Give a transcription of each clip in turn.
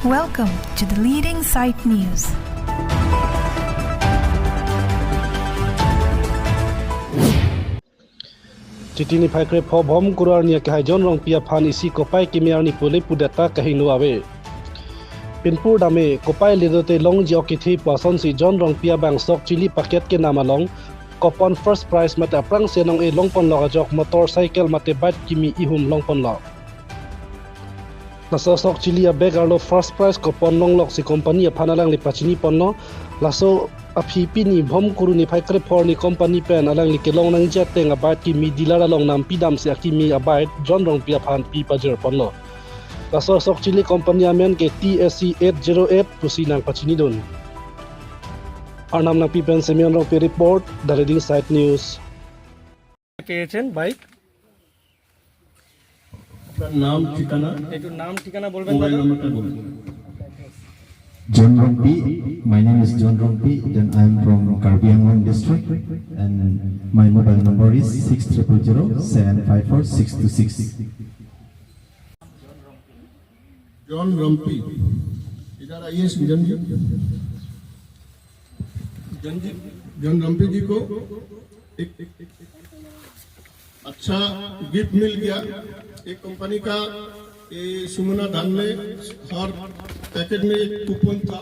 Welcome to the leading site news. Titini Paikre Pobom Kurania Kajon Rong Pia Pan isi Kopai Kimiani Pule Pudata Kahinuawe. Pinpur Dame Kopai Lidote Long Jokiti Pason si John Rong Pia Bang Sok Chili Paket ke nama long Kopon first prize mata prang senong e longpon lo ajok motorcycle mate bat kimi ihum longpon lo. Laso sok chili a bag arlo first prize kopon long lok si company a panalang li pachini ponno laso a phipi ni bhom kuru ni phaikre for ni company pen alang li kelong nang ja teng a bat kimi dilara long nam pidam se kimi a bat John Rong Pia phan pi pajer ponno. Laso sok chili company amen ke TSC 808 pusi nang pachini don. Arnam Napi Pen Semyon Rong Pia report the leading site news. পেয়েছেন বাইক नाम ठिकाना একটু নাম ঠিকানা বলবেন मोबाइल দাদা नंबर बोलो John Rompi, my name is John Rompi, then I am from Karbi Anglong district and my mobile number is 6000-754-626. जॉन रम्पी इधर आइए सुजन जी जॉन रम्पी जी को एक अच्छा गिफ्ट मिल गया एक कंपनी का ये सुमना धान में हर पैकेट में एक कूपन था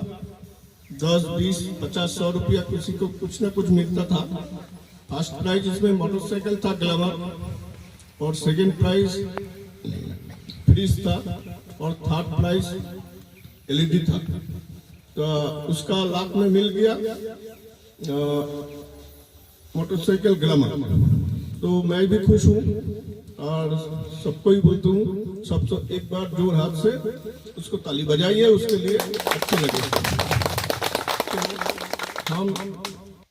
10, 20, 50, 100 रुपया किसी को कुछ न कुछ मिलता था। फर्स्ट प्राइज इसमें मोटरसाइकिल था ग्लैमर और सेकंड प्राइज फ्रिज था और थर्ड प्राइज एलईडी था। तो उसका लाख में मिल गया मोटरसाइकिल ग्लैमर। तो मैं भी खुश हूँ और सबको ही बोलता हूँ सबसे एक बार जोर हाथ से उसको ताली बजाइए उसके लिए अच्छे लगे। हम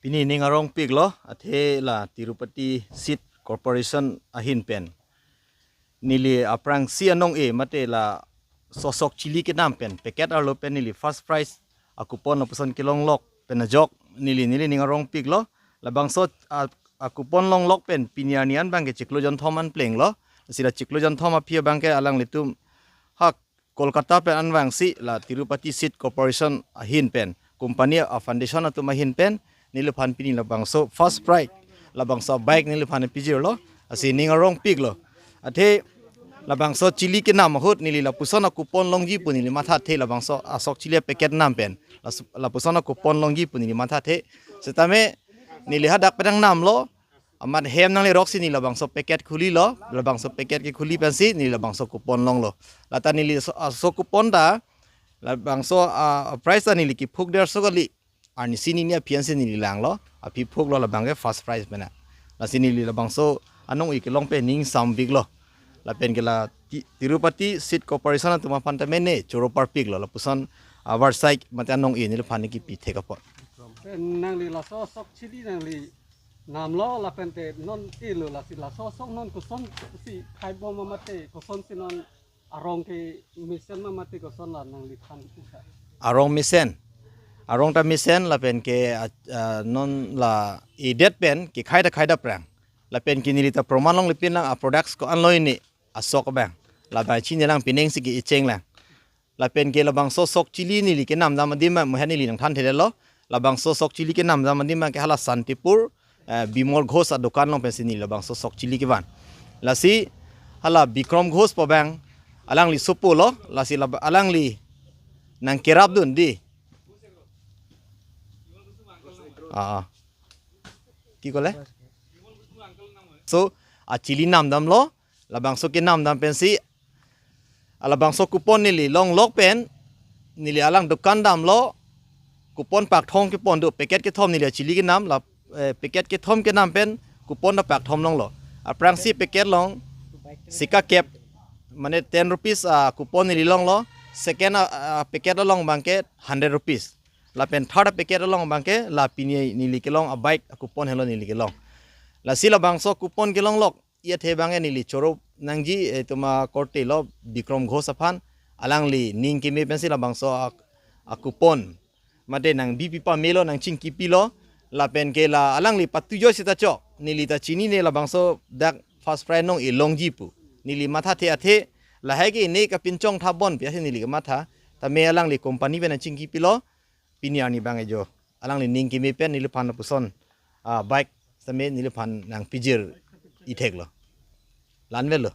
Pini ningarong pig lo athe la Tirupati Seed Corporation ahin pen nili aprang si anong e mate la sosok chili ke nam pen packet arlo pen nili first prize akupon na puson kilong lok pen na jok nili ningarong pig lo labang so akupon long lok pen pinyanian bang ke chiklo jon thoman pleng lo sila chiklo jon thoma phia bang ke alang litum hak Kolkata pen anwang si la Tirupati Seed Corporation ahin pen company a foundation atum ahin pen niluphan pini labang so first prize labang so bike niluphan pijir lo asi ningarong pig lo athe labang so chili ke nam hot nili la pusona kupon longji punili matha the labang so asok chili packet nam pen la pusona kupon longji punili matha the setame nili hadak pedang nam lo amat hem nang le roxi ni labang so packet khuli lo labang so packet ke khuli pensi ni labang so kupon long lo lata nili so kupon da labang so price nili ki phuk der so gali ani sini ni fiancé ni lang lo api phuk lo labang ke first prize bena la sini li labang so anong ik long pe ning sam big lo la pen ke la Tirupati Seed Corporation tuma pantamene choropar pig lo la pusan our site mate anong in ni phani ki pi theka por เป็นนางลีลาซอซอกชิลีนางลีนามล้อละเป็นเตนอนอีหรือละสิลาซอซอกนอนกุศลสิไทยบ่มาเตกุศลสินอนอารองke mission ma mateกุศลละนางลีทัน arong misen arong ta misen la pen ke non la i det pen ki khaida prang la pen ki nilita proman long lipin lang a products ko anloi ni asok bang la bai chin lang pineng si ki icheng lang la pen ke labang so sok chili ni li ke nam dam dim ma mohani li nang than thele lo labang so sok chili ke nam dam dim ma ke hala Santipur Bimol Ghosh a dukan long pen si ni labang so sok chili ke ban la si hala Bikram Ghosh po bang alang li supu lo la si alang li nang kerap dun di কি কলে so a chili nam dam lo labang so ke nam dam pen si alabang so kupon nili long lok pen nili alang dukan dam lo kupon pak thong ke pon do packet ke thom nili chili ke nam la packet ke thom ke nam pen kupon da pak thom long lo a prang si packet long sika cap mane 10 rupees kupon nili long lo second packet long bangke 100 rupees la pen third packet long bangke la pini nili ke long a bike kupon hello nili ke long la sila bangso kupon ke long lok ye the bange nili choro nangji tuma korte lo Bikram Ghosh aphan alang li ning ke me pen sila bangso a kupon mate nang bipi pa melo nang ching kipi lo la pen ke la alang li patu jo sita chok nili ta chini ne la bangso dak first prize nong i longji pu nili matha the athe lahai ke ne ka pinchong tha bon pya nili ka matha tame alang li company pen chingki pilo pini ani bang ejo alang li ning kimi pen nilu phan puson bike tame nilu phan nang pijir ithek lo lanvel lo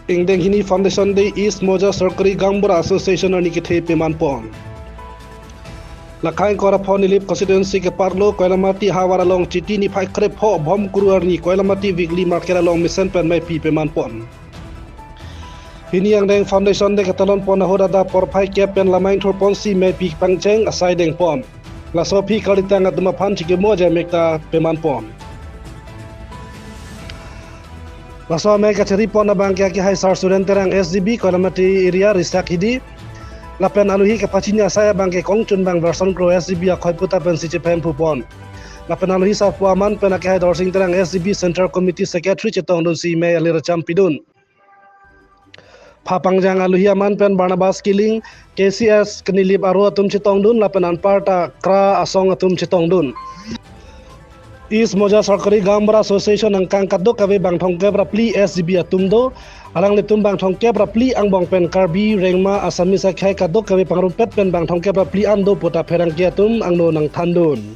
Ingdeng hini foundation de East Moja Sarkari Gambura Association ani ke the peman pon. Lakai kora phone lip constituency ke parlo Koilamati hawara long chiti ni phai kre pho bom kuru arni Koilamati weekly market long mission pen mai pi peman pon. Hini yang deng foundation de katalon pon ahoda da por phai ke pen lamai thor pon si mai pi pangcheng asai deng pon. La so pi kalita ngatma phan chike moja mekta peman pon. Laso me kachari pon abang kya ki hai sar student terang SDB Koilamati area risak hidi lapen aluhi ke pacinya saya bang ke kongchun bang version pro SDB akhoi puta pen siche pen pupon lapen aluhi sa puaman pen ke hai dorsing terang SDB Central Committee Secretary chetong dun si me alira champidun phapangjang aluhi aman pen Barnabas Killing KCS kenilip aru atum chetong dun lapen anparta kra asong atum chetong dun East Moja Sarkari Gambura Association ang kangkadok kawe bang thongke prapli SGB atumdo alang letum bang thongke prapli ang bong pen karbi rengma asami sa khai kadok kawe pangrumpet pen bang thongke prapli ando pota pherang ki atum ang no nang thandun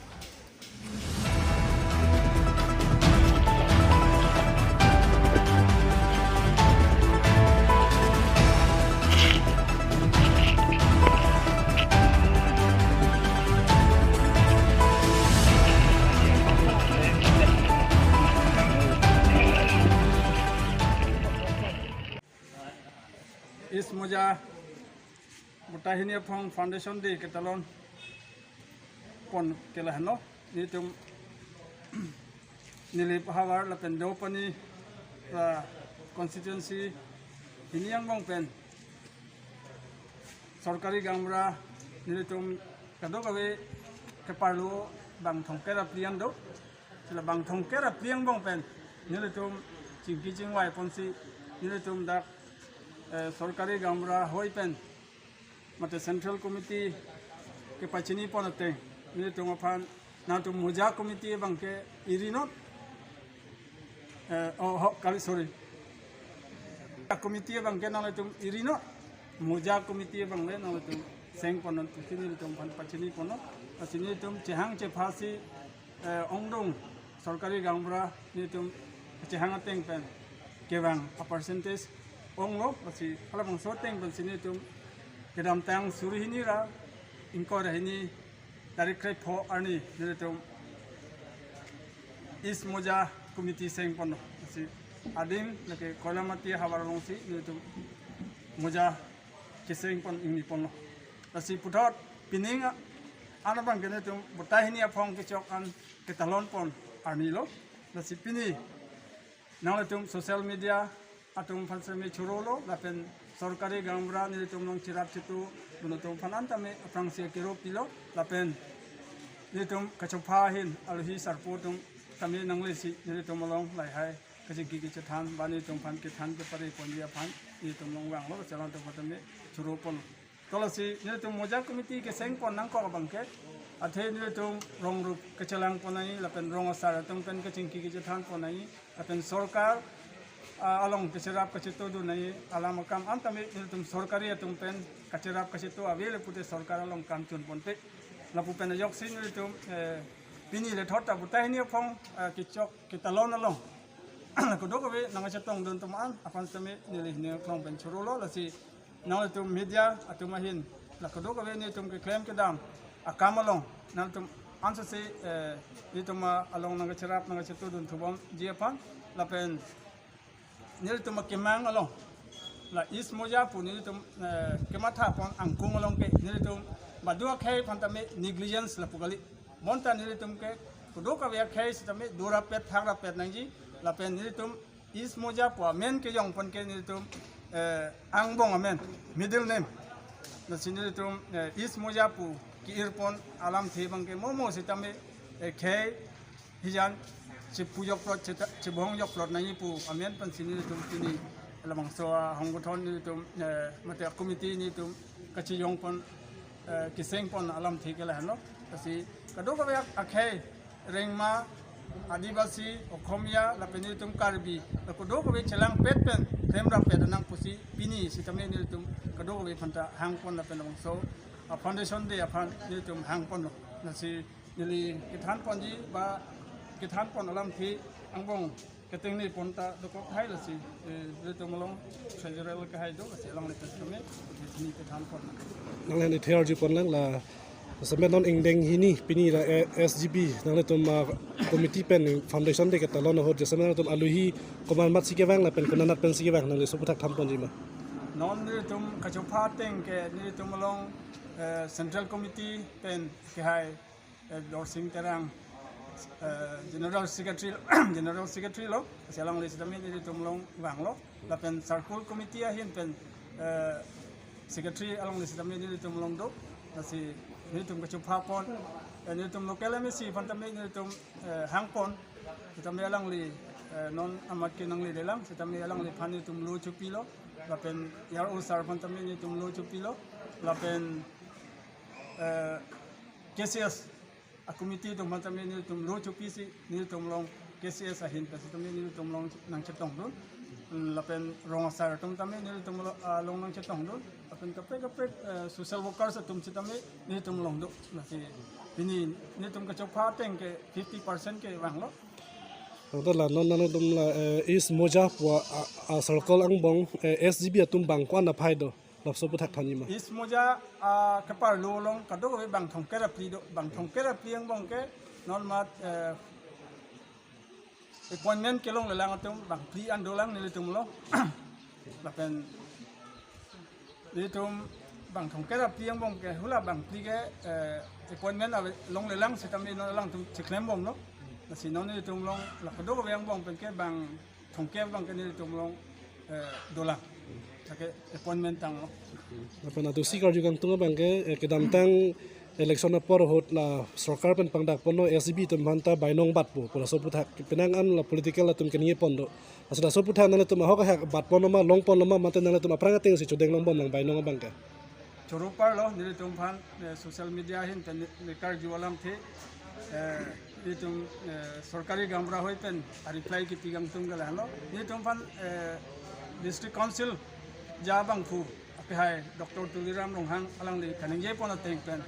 East Moja Butahini Foundation di Ketalon pon kelahno ni tum nilip hawar la pendo pani constituency ini yang bang pen Sarkari Gambura nilitum kado kawe keparlu bang thongkera pliang do sila bang thongkera pliang bang pen nilitum cingki cingwai ponsi nilitum dak Sarkari Gambura hoi pen mate Central Committee ke pachini ponate ni tum aphan na tum Moja Committee bang ke irinot kali sorry committee bang ke na tum irinot Moja Committee bang le na tum seng ponon kini tum pan pachini pono pachini tum chehang che phasi ongdong Sarkari Gambura ni tum chehang ateng pen ke bang a percentage onglo pasi kala bang soteng ban sini tum kedam tang suri hini ra ingko ra hini tarik krai pho arni ni tum East Moja Committee seng pono pasi adim lake Koilamati hawarong si ni tum Moja ke seng pon ingni pono pasi puthot pining ana bang kene tum butahini apong ke chok an ke talon pon arni lo pasi pini nang tum social media atum fansami churolo lapen Sarkari Gambura ni tum long chirap chitu bunutum fanantame aprangsia kiro pilo lapen ni tum kachopha hin alhi sarpotum kami nanglesi ni tum long lai hai kachigi ki chathan bani tum fan ke than ke pare pondia fan ni tum long wang lo chalan to patame churopon tolasi ni tum Moja Committee ke seng pon nang ko bangke athe ni tum rong rup kachalang ponai lapen rong asar tum pen kachingki ki chathan ponai lapen sarkar along keserap kasitu du nai alam kam antame tum Sarkari tum pen keserap kasitu avele pute sarkar along kam chun ponte lapu pen yok sin tum pini le thota butahini phong kichok kitalon along kodok ave nang chatong dun tum an apan tame ni ne phong pen churulo lasi nang tum media atumahin la kodok ave ni tum ke claim ke dam akam along nang tum answer se ni tum along nang keserap nang chatu dun thubom jiapan lapen nil tum kemang along la East Moja pu nil tum kematha pon angkung along ke nil tum badua khai phantame negligence la pugali monta nil tum ke kudoka ya khai sitame dura pet thagra pet nangji la pen nil tum East Moja pu amen ke yong pon ke nil tum angbong amen middle name la sinil tum East Moja pu ki irpon alam the bang ke momo sitame khai hijan si pujok plot si bohong yok plot nai pu amen pan sini tum kini lamang so honggothon ni tum mate committee ni tum kachi yong pon kiseng pon alam thikela hano kasi kadok ka akhai rengma adivasi okhomia la penitum karbi la kodo ko chelang pet pen remra pet nang pusi pini sitame nitum kodo ko phanta hangpon la penong so a foundation de aphan nitum hangpon na si nili kithan ponji ba kithan pon alam thi angbong keting ni ponta do ko khai la si nitum long treasurer ka hai do si alang le tame ni kithan pon nang le ni ther ji pon lang la sampai non ingdeng hini pini la SGB nang le tum committee pen foundation de kata lon hot jasam nang tum aluhi koman mat sikewang la pen kunanat pen sikewang nang le soputak tham pon jima non nitum kachopha teng ke nitum long central committee pen ke hai dorsing terang general secretary lo selang le sidami nitum long wang lo la pen circle committee hin pen secretary along le sidami nitum long do nasi nitum kachopha pon nitum local MSC pantame nitum hangpon kitame alang li non amat kinang li delang kitame alang li phani tum lo chupilo lapen yar usar pantame nitum lo chupilo lapen KCS a committee tum pantame nitum lo chupisi nitum long KCS ahin pasitame nitum long nang chetong dun lapen rong asar tum tame nitum long nang chetong dun lapen kapre social workers tum chitame nitum long do nasi ini nitum kachopha teng ke 50% ke wang lo đó là non tum la is moja po a circle ang bong SGB tum bang kwan na phai do lop soputak thani ma is moja kapar lo long kado ko bang thong kera pri do bang thong kera pri ang bong ke non mat appointment ke long le lang tum bang pri an do lang ni tum lo lapen nitum bang thong kera pri ang bong ke hula bang pri ke appointment long le lang sitam ni no lang tum chiklem bong no si non ni tum long la ko do ko yang bong pen ke bang thong ke bang ke ni tum long dola take appointment tang lo apa na tu sikar juga tunga bang ke dam tang election por hot la sarkar pen pangdak pono SGB tum hanta bainong bat po pura soputak penang an la political la tum keniye pondo asda soputak na tum ha ka bat pono ma long pono ma mate na tum apranga teng si chudeng long bom lang bainong bang ka chorupar lo ni tum phan social media hin pen nikar jualam the nitum sarkari gamra hoi pen reply ki tigam tum gala lo nitum phan district council jabang phu ape hai Dr. Tuliram Ronghang alang li kaningye pona teng pen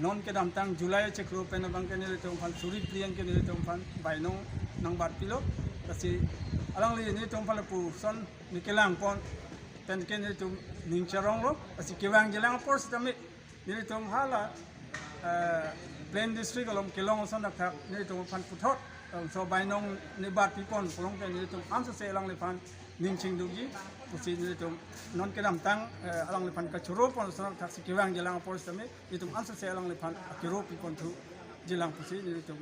non ke dam tang July chekro pen bang ke ni nitum phan suri pliang ke ni nitum phan bainong nang bat pilo kasi alang li nitum phan pu son nikelang pon pen ke ni nitum ningcharong lo asi kewang jelang por sitami ni nitum hala plain district alom kelong son dak ni nitum phan puthot so bainong ni bat pipon polong ke ni nitum amsa se alang li phan ningching dugi pusi ni tum non kedam tang alang lepan kachuro pon sonal taksi kiwang jelang por same itum ansa se alang lepan akiro pi pon thu jelang pusi ni tum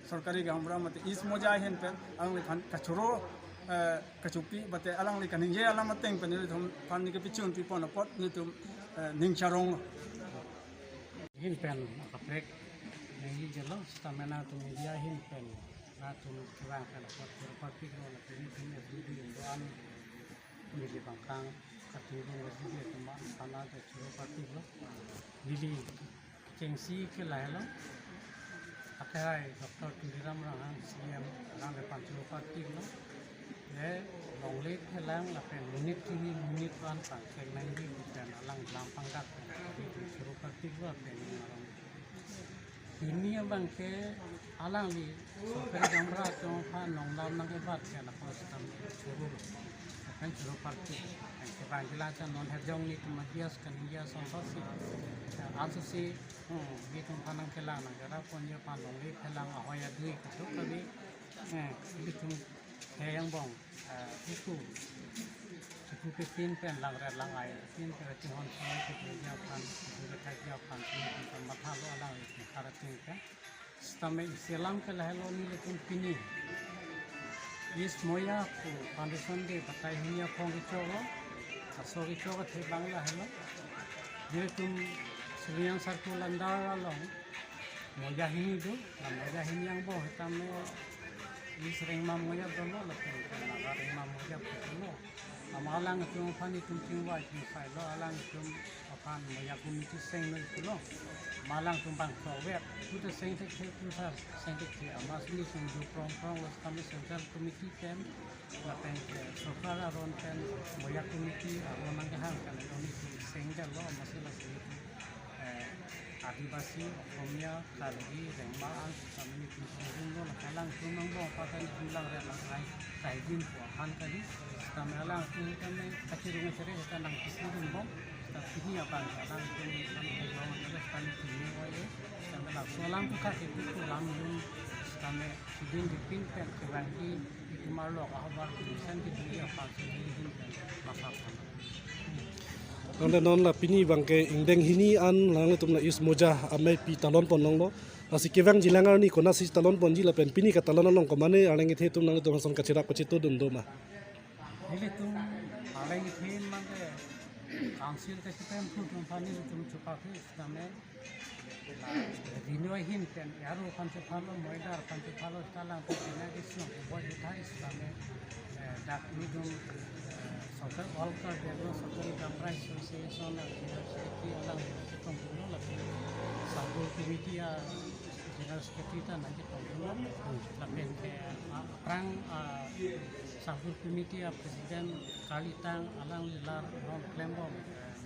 sarkari gamra mate is moja hen pen alang lepan kachuro kachupi bate alang le kaning ye alam teng pen ni tum pan ni ke pichun pi pon pot ni tum ningcharong hin pen kaprek ni jelo stamina tu media hin pen na tum kiwang kan pot parti ko la pen ni video doan ni di bangkang katiru ni di tempat sana ke churu parti lo lili cengsi ke lai lo akai Dr. Tuliram Ronghang CM nang de panchuru parti lo le longle ke lang la pen minit wan pang keng nang di pen alang lam pangdak di churu parti lo pen ini abang ke alang li sarkari gamra chong pha nong lam nang ke bat ke na pos tam churu kan churu parti ke bangla cha non her jong ni tum hias kan hias song si also si bi tum phanang ke la na gara pon ye pan long li phelang a hoya dui ka thuk ka bi tum he yang bong itu cukup pin pen lang red lang ai pin ke ti hon sai ke ya pan ke ka ya pan ni pan matha lo ala ke khara tin ka stame selam ke la lo ni le tum pini is moya ko foundation de patai hinya phong ki chogo aso ki chogo the bangla hello je tum suliang sarku landar lo moya hini do la moya hini yang bo tame is reng ma moya do lo la pen la reng ma moya ko lo amalang tum pani tum tingwa tum sai lo alang tum apan maya community seng no ikulo malang tum bang provet tu the seng tek tu sa seng tek amas ni sung du from was kami central committee pen la pen sokala ron pen maya committee aron nang hang kan ni seng da lo masila sing Adivasi, Oromia, Kalgi, Rengmaan, kami itu semua lang tunang bo pakai tulang relang lain kaidin puahan kali. Kami lang tunang kami kacirungan ceri kita lang kisudun bo. Tapi ini apa? Lang tunang kami orang terus kami kini boleh. Kami lang solang tu kaki itu lang yung kami sudin dipin pen kerangi itu malu kabar tulisan di dunia apa sendiri masak. Nang non la pini bangke ingdeng hini an lang tum na is moja amai pi talon pon nong lo asi kevang jilangar ni kona si talon pon ji la pen pini ka talon nong ko mane aleng the tum nang tum son ka chira ko chito dum do ma Ini tum aleng ithin mangke council ka sitem tum pani tum chupake stame dinoi hin pen yaro panche phalo moidar panche phalo talang ko na disno boy uthai stame dak ni dum Sokar Olkar Development Sokari Gamrai Association University alang kompuno lagi satu committee general secretary ta nanti kompuno lapen ke perang satu committee presiden Kalitang alang lilar non klembo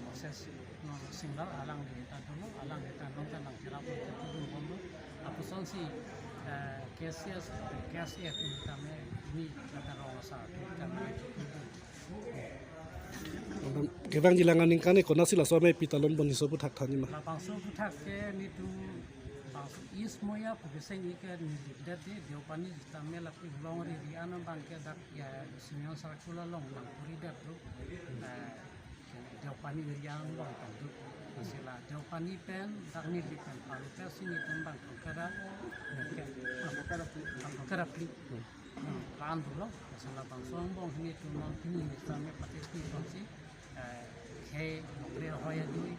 Moses non singlar alang kita dulu alang kita non kan nang kira pun dulu kompuno aku sonsi KSS itu kami ini kata orang satu kami kevang jilangan ning kane kona sila so amai pi talon pon hiso puthak thani ma Lapang so puthak ke ni tu bangsu is moya pubeseng ike ni lidat de deopani tame la pi long ri riana bang ke dak ya sinyo sarakula long lang puri dat tu deopani riana long tang tu masila deopani pen dak ni di pen palu ka sini tembang kara kara pli kan dulu masila bangsu bong ni tu non pini ni tame patesti bangsi hey nokre hoya dui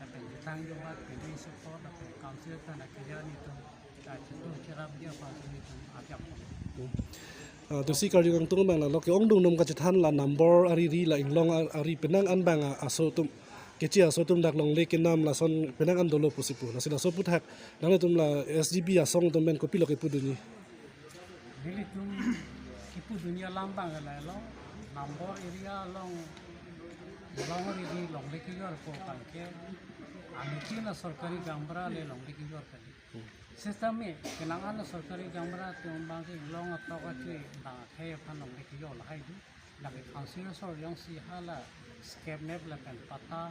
apa tang jobat pedui support apa council kan akhirnya itu contoh cerap dia pasal itu ajak tu si kar jong tung bang la lo ke ong dung nom ka chathan la number ari ri la inglong ari penang an bang aso tum kechi aso tum dak long le ke nam la son penang an dolo pusipu la sila so puthak nang tum la SGB asong tum ben kopi lo ke puduni jadi tum kipu dunia lambang la lo number area long long ri long le ki yor ko panke amiti na sarkari gambra le long le ki yor kali system me kenangan na sarkari gambra tumbang ke long atau ka che na khay phan long le ki yor la hai du la ke council sor yang si hala scam map la kan pata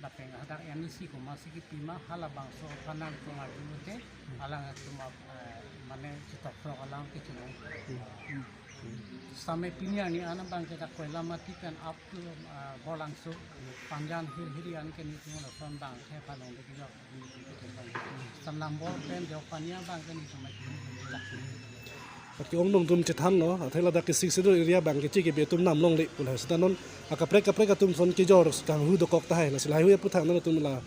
la peng ada NEC ko masih ki pima hala bang so phanan ko ngaju te alang tuma mane kita pro alang ke chulong sampai pinya ni anak bangsa tak kuala mati kan up to bolang so panjang hirian ke ni tu la son bang ke palong de jo sanam bol pen jo pania bang ke ni samai Pati ong dung tum chethan no athela dak ke sik sedo area bang ke chi ke betum nam long le pula stanon akaprek tum son ke jor kang hu do kok ta hai la silai hu puthang na tum la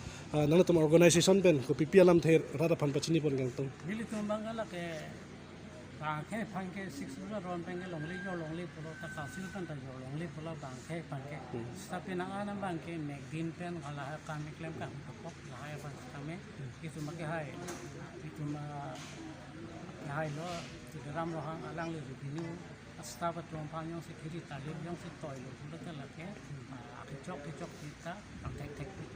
nang tum organization pen ko pipialam the rada phan pachini pon gang tum bili tum bangala ke bang ke phan ke sik sura ron peng long le pulo ta kasil kan ta jo long le pulo bang ke phan ke tapi nang ana bang ke mek din pen ala kami klem ka kok la hai phan kami itu make hai itu ma hai lo dalam rohang alang le bini asta pa tuang panyong security talib yang si toy lo pulo ta la ke kecok kita pakai teknik